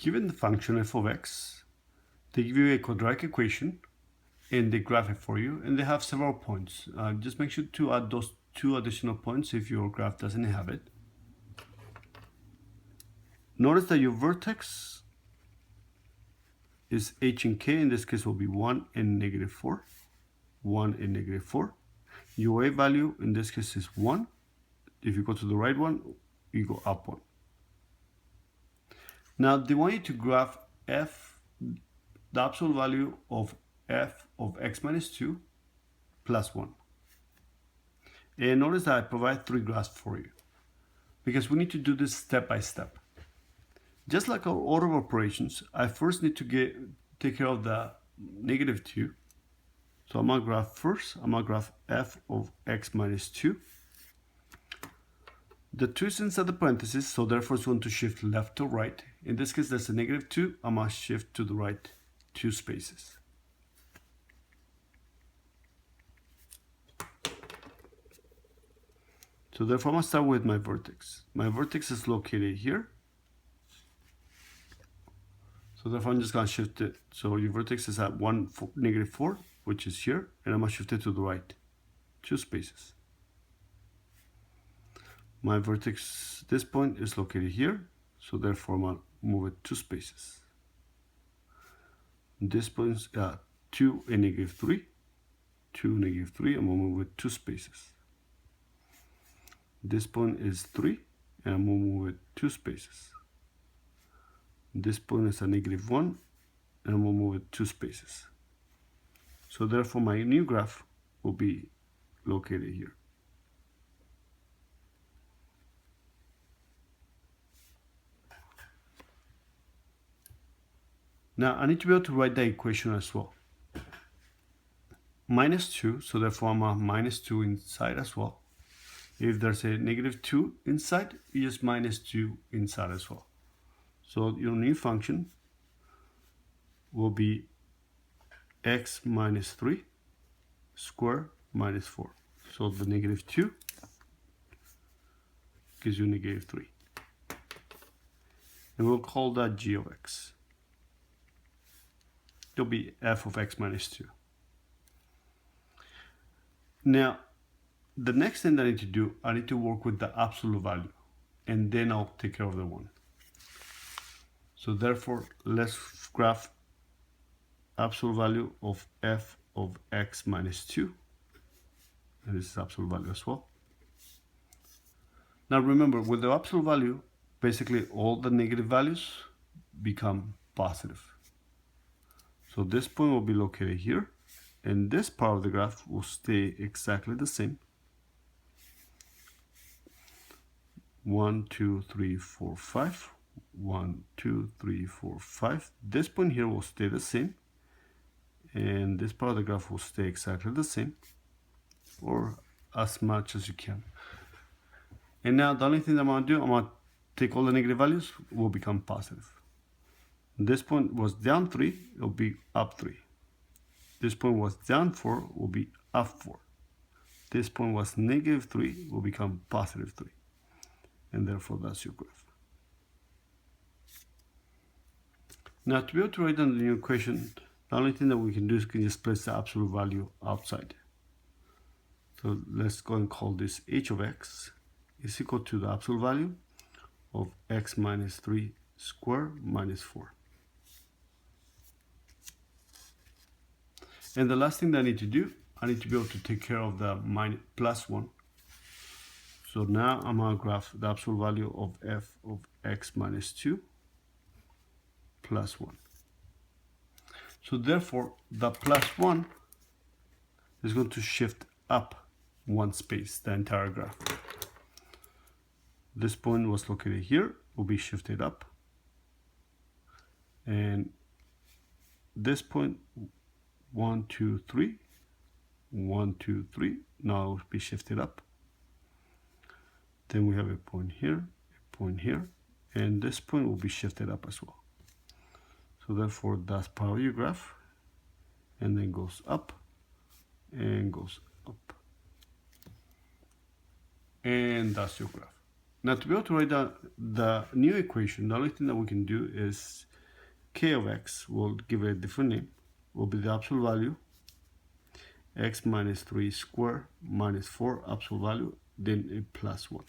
given the function f of x, they give you a quadratic equation and they graph it for you, and they have several points. Just make sure to add those 2 additional points if your graph doesn't have it. Notice that your vertex is h and k. In this case will be 1 and -4. 1 and -4. Your a value in this case is 1. If you go to the right one, you go up 1. Now they want you to graph f, the absolute value of f of x minus 2 plus 1. And notice that I provide 3 graphs for you, because we need to do this step by step. Just like our order of operations, I first need to take care of the -2. So I'm going to graph first, I'm going to graph f of x minus 2. The 2 is inside the parentheses, so therefore it's going to shift left to right. In this case, there's a -2. I'm going to shift to the right 2 spaces. So therefore, I'm going to start with my vertex. My vertex is located here. So therefore, I'm just going to shift it. So your vertex is at -4, which is here, and I'm going to shift it to the right 2 spaces. My vertex, this point is located here, so therefore I'm going to move it 2 spaces. This point is 2 and -3. 2, -3, I'm going to move it 2 spaces. This point is 3, and I'm going to move it 2 spaces. This point is a -1, and I'm going to move it 2 spaces. So therefore my new graph will be located here. Now I need to be able to write the equation as well. -2, so therefore I'm a -2 inside as well. If there's a -2 inside, you just -2 inside as well. So your new function will be x minus 3 square minus 4. So the -2 gives you -3. And we'll call that g of x. It'll be f of x minus 2. Now, the next thing that I need to do, I need to work with the absolute value, and then I'll take care of the 1. So therefore, let's graph absolute value of f of x minus 2. And this is absolute value as well. Now remember, with the absolute value, basically all the negative values become positive. So this point will be located here, and this part of the graph will stay exactly the same. 1, 2, 3, 4, 5. 1, 2, 3, 4, 5. This point here will stay the same, and this part of the graph will stay exactly the same, or as much as you can. And now the only thing that I'm going to do, I'm going to take all the negative values, will become positive. This point was down 3, it will be up 3. This point was down 4, will be up 4. This point was -3, will become +3. And therefore that's your graph. Now to be able to write down the new equation, the only thing that we can do is can just place the absolute value outside. So let's go and call this h of x is equal to the absolute value of x minus 3 squared minus 4. And the last thing that I need to do, I need to be able to take care of the +1. So now I'm going to graph the absolute value of f of x minus 2 plus 1. So therefore, the +1 is going to shift up 1 space, the entire graph. This point was located here, will be shifted up. And this point, 1, 2, 3, 1, 2, 3, now will be shifted up. Then we have a point here, and this point will be shifted up as well. So therefore, that's part of your graph, and then goes up, and goes up. And that's your graph. Now to be able to write down the new equation, the only thing that we can do is k of x, we'll give it a different name, will be the absolute value, x minus 3 squared minus 4 absolute value, then a plus 1.